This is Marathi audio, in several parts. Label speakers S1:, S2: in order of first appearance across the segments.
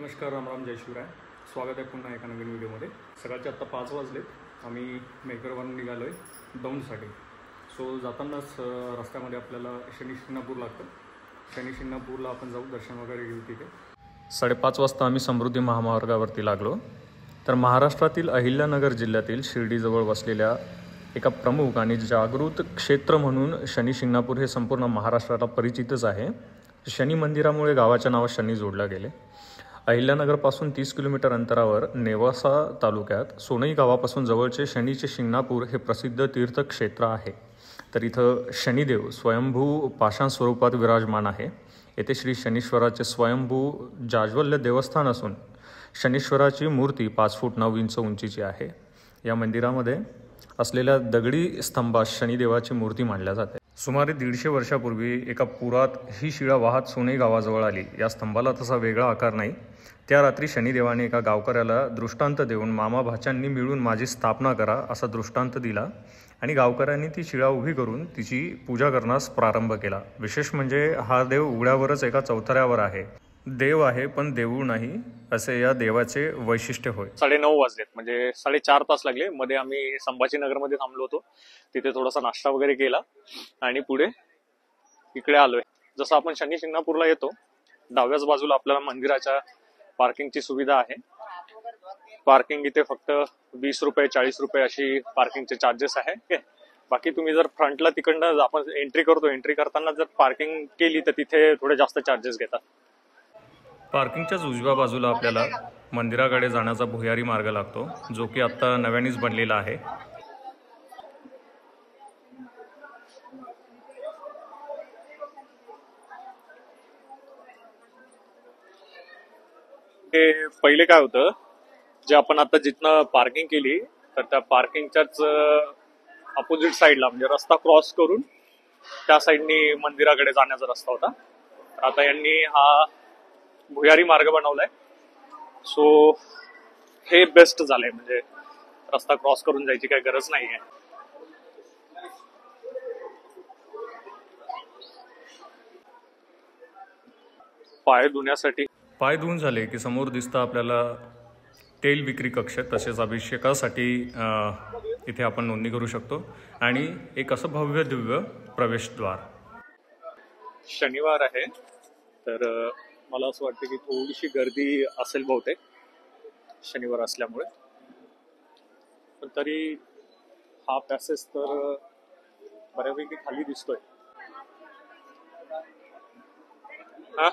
S1: नमस्कार, राम जय शिवराय. स्वागत आहे पुन्हा एका नवीन व्हिडिओमध्ये. सकाळचे आत्ता 5 वाजलेत. आम्ही मेहकरवरून निघालो आहे दौंडसाठी. सो जातानाच रस्त्यामध्ये आपल्याला शनी शिंगणापूर लागतं. शनी शिंगणापूरला आपण जाऊ, दर्शन वगैरे घेऊ तिथे. 5:30 वाजता आम्ही समृद्धी महामार्गावरती लागलो. तर महाराष्ट्रातील अहिल्यानगर जिल्ह्यातील शिर्डीजवळ वसलेल्या एका प्रमुख आणि जागृत क्षेत्र म्हणून शनी शिंगणापूर हे संपूर्ण महाराष्ट्राला परिचितच आहे. शनी मंदिरामुळे गावाच्या नावात शनी जोडला गेले. अहिल्यानगरपासून 30 किलोमीटर अंतरावर नेवासा तालुक्यात सोनई गावापासून जवळचे शनीचे शिंगणापूर हे प्रसिद्ध तीर्थक्षेत्र आहे. तर इथं शनिदेव स्वयंभू पाषाण स्वरूपात विराजमान आहे. येथे श्री शनीश्वराचे स्वयंभू जाज्वल्य देवस्थान असून शनीश्वराची मूर्ती 5 फूट 9 इंच उंचीची आहे. या मंदिरामध्ये असलेल्या दगडी स्तंभात शनिदेवाची मूर्ती मांडल्या जाते. सुमारे 150 वर्षापूर्वी एका पुरात ही शिळा वाहत सोनई गावाजवळ आली. या स्तंभाला तसा वेगळा आकार नाही. त्या रात्री शनिदेवाने एका गावकऱ्याला दृष्टांत देऊन मामा भाच्यांनी मिळून माझी स्थापना करा असा दृष्टांत दिला आणि गावकऱ्यांनी ती शिळा उभी करून तिची पूजा करण्यास प्रारंभ केला. विशेष म्हणजे हा देव उघड्यावरच एका चौथऱ्यावर आहे. देव आहे पण देऊळ नाही असे या देवाचे वैशिष्ट्य होय. 9:30 वाजलेत, म्हणजे 4.5 तास लागले. मध्ये आम्ही संभाजीनगरमध्ये थांबलो होतो. तिथे थोडासा नाश्ता वगैरे केला आणि पुढे इकडे आलोय. जसं आपण शनी शिंगणापूरला येतो, डाव्याच बाजूला आपल्याला मंदिराच्या पार्किंगची सुविधा आहे. पार्किंग इथे फक्त 20 रुपये 40 रुपये अशी पार्किंगचे चार्जेस आहे. बाकी तुम्ही जर फ्रंटला तिकडनं आपण एंट्री करतो, एंट्री करताना जर पार्किंग केली तर तिथे थोडे जास्त चार्जेस घेतात. पार्किंगच्याच उजव्या बाजूला आपल्याला मंदिराकडे जाण्याचा भुयारी मार्ग लागतो, जो की आता नव्यानेच बनलेला आहे. हे पहिले काय होतं, जे आपण आता जिथनं पार्किंग केली तर त्या पार्किंगच्याच अपोजिट साईडला म्हणजे रस्ता क्रॉस करून त्या साईडनी मंदिराकडे जाण्याचा रस्ता होता. आता यांनी हा भुयारी मार्ग बनवलाय. सो हे बेस्ट झालंय, म्हणजे रस्ता क्रॉस करून जायची काही गरज नाहीये. पाय धुवून झाले की समोर दिसतं आपल्याला तेल विक्री कक्ष. तसेच अभिषेकासाठी इथे आपण नोंदणी करू शकतो आणि एक असं भव्य दिव्य प्रवेशद्वार. शनिवार आहे तर मला असं वाटतं की थोडीशी गर्दी असेल बहुतेक, शनिवार असल्यामुळे. पण तरी हा पॅसेज तर बऱ्यापैकी खाली दिसतोय. हा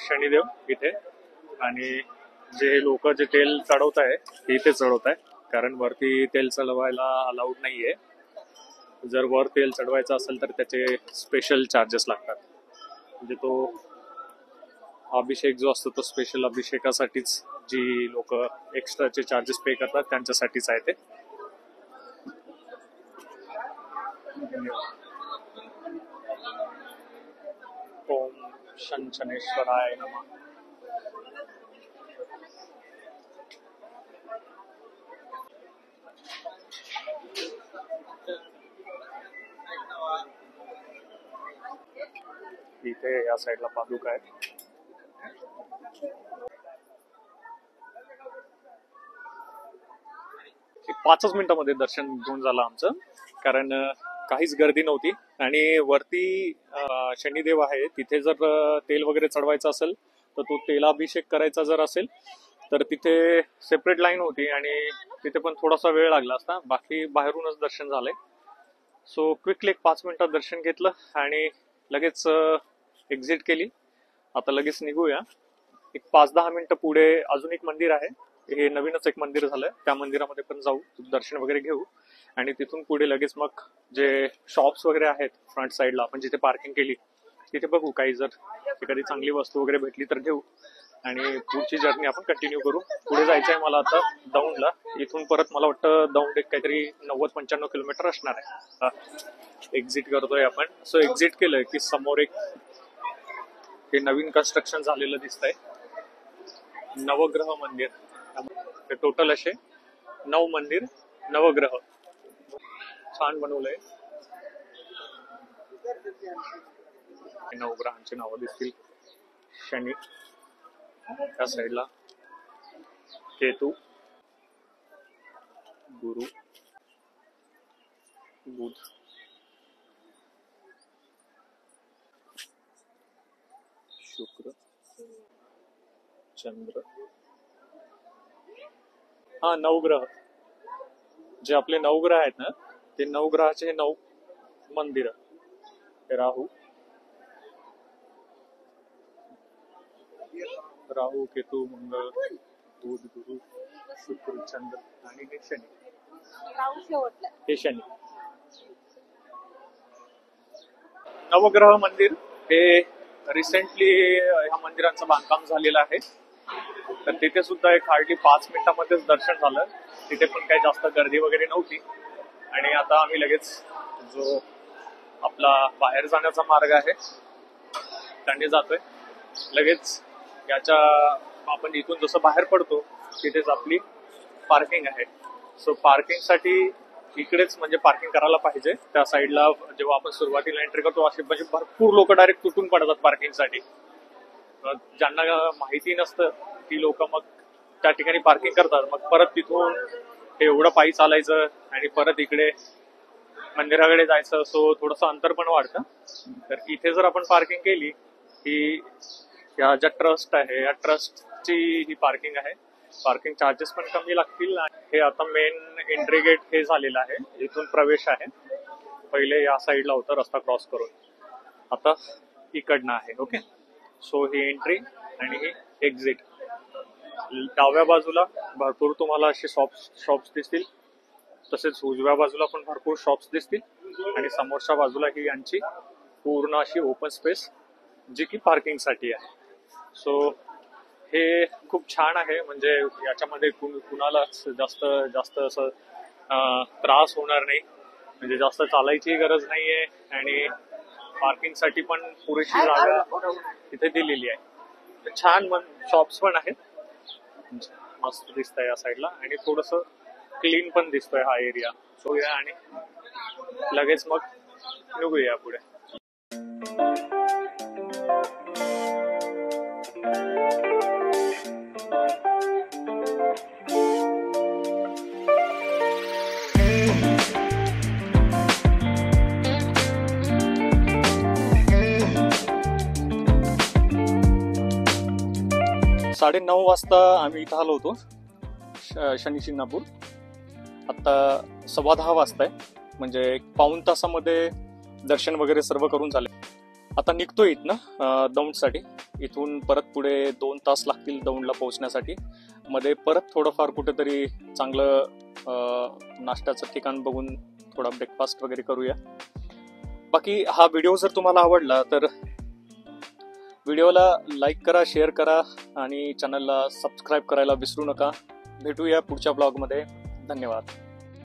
S1: शनिदेव इथे, आणि जे लोक जे तेल चढवत आहे ते इथे चढवत आहे, कारण वरती तेल चढवायला अलाउड नाहीये. जर वर तेल चढवायचं असेल तर त्याचे स्पेशल चार्जेस लागतात. म्हणजे तो अभिषेक जो असतो तो स्पेशल अभिषेकासाठीच जी लोक एक्स्ट्राचे चार्जेस पे करतात त्यांच्यासाठीच आहे ते. ओम शनेश्वराय नमः. इथे या साईडला पादुका आहे. एक 5 मिनिटांमध्ये दर्शन घेऊन झालं आमचं, कारण काहीच गर्दी नव्हती. आणि वरती शनिदेव आहे तिथे जर तेल वगैरे चढवायचं असेल तर तो तेलाभिषेक करायचा जर असेल तर तिथे सेपरेट लाईन होती आणि तिथे पण थोडासा वेळ लागला असता. बाकी बाहेरूनच दर्शन झालंय. सो क्विकली 5 मिनिटात दर्शन घेतलं आणि लगेच एक्झिट केली. आता लगेच निघूया. एक 5-10 मिनिटं पुढे अजून एक मंदिर आहे. हे नवीनच एक मंदिर झालंय, त्या मंदिरामध्ये पण जाऊ, दर्शन वगैरे घेऊ आणि तिथून पुढे लगेच मग जे शॉप्स वगैरे आहेत फ्रंट साईडला आपण जिथे पार्किंग केली तिथे बघू, काही जर एखादी चांगली वस्तू वगैरे भेटली तर घेऊ आणि पुढची जर्नी आपण कंटिन्यू करू. पुढे जायचंय मला आता दौंडला. इथून परत मला वाटतं दौंड एक काहीतरी 90-95 किलोमीटर असणार आहे. एक्झिट करतोय आपण. सो एक्झिट केलंय की समोर एक हे नवीन कन्स्ट्रक्शन झालेलं दिसतंय, नवग्रह मंदिर. ते टोटल असे 9 मंदिर नवग्रह छान बनवलंय. नवग्रहांची नावं दिसतील. शनी, त्या साईडला केतू, गुरु, बुध, शुक्र, चंद्र, हा नवग्रह. जे आपले नवग्रह आहेत ना, ते नवग्रहाचे 9 मंदिर. राहू, राहू, केतू, मंगळ, बुध, गुरु, शुक्र, चंद्र आणि हे शनी. हे शनी. नवग्रह मंदिर हे रिसेंटली ह्या मंदिरांचं बांधकाम झालेलं आहे. तर तिथे सुद्धा एक हार्डली 5 मिनिटांमध्येच दर्शन झालं. तिथे पण काही जास्त गर्दी वगैरे नव्हती. आणि आता आम्ही लगेच जो आपला बाहेर जाण्याचा मार्ग आहे त्याने जातोय. लगेच याच्या आपण इथून जसं बाहेर पडतो तिथेच आपली पार्किंग आहे. सो पार्किंग साठी इकडेच म्हणजे पार्किंग करायला पाहिजे. त्या साईडला जेव्हा आपण सुरुवातीला एंट्री करतो असे म्हणजे भरपूर लोक डायरेक्ट तुटून पडतात पार्किंगसाठी. ज्यांना माहिती नसतं ती लोक मग त्या ठिकाणी पार्किंग करतात. मग परत तिथून एवढं पायी चालायचं आणि परत इकडे मंदिराकडे जायचं. सो थोडंसं अंतर पण वाढतं. तर इथे जर आपण पार्किंग केली ही या ज्या ट्रस्ट आहे या ट्रस्टची ही पार्किंग आहे. पार्किंग चार्जेस पण कमी लागतील. हे आता मेन एंट्री गेट हे झालेलं आहे. इथून प्रवेश आहे. पहिले या साईडला होता रस्ता क्रॉस करून, आता इकडनं आहे. ओके. सो ही एंट्री आणि ही एक्झिट. डाव्या बाजूला भरपूर तुम्हाला असे शॉप्स दिसतील. तसेच उजव्या बाजूला पण भरपूर शॉप्स दिसतील आणि समोरच्या बाजूला ही यांची पूर्ण अशी ओपन स्पेस जी की पार्किंगसाठी आहे. सो हे खूप छान आहे. म्हणजे याच्यामध्ये कुणाला जास्त असं त्रास होणार नाही. म्हणजे जास्त चालायची गरज नाहीये आणि पार्किंगसाठी पण पुरेशी जागा तिथे दिलेली आहे. छान शॉप्स पण आहेत. मस्त दिसतंय या साईडला आणि थोडस क्लीन पण दिसतोय हा एरिया. सो या आणि लगेच मग निघूया पुढे. साडे 9 वाजता आम्ही इथं आलो होतो शनी शिंगणापूर. आता 10:15 वाजताय. म्हणजे 1 पाऊण तासामध्ये दर्शन वगैरे सर्व करून झाले. आता निघतोय इथनं दौंडसाठी. इथून परत पुढे 2 तास लागतील दौंडला पोहोचण्यासाठी. मध्ये परत थोडंफार कुठेतरी चांगलं नाश्त्याचं ठिकाण बघून थोडा ब्रेकफास्ट वगैरे करूया. बाकी हा व्हिडिओ जर तुम्हाला आवडला तर व्हिडिओला लाईक करा, शेअर करा आणि चॅनलला सबस्क्राईब करायला विसरू नका. भेटूया पुढच्या ब्लॉगमध्ये. धन्यवाद.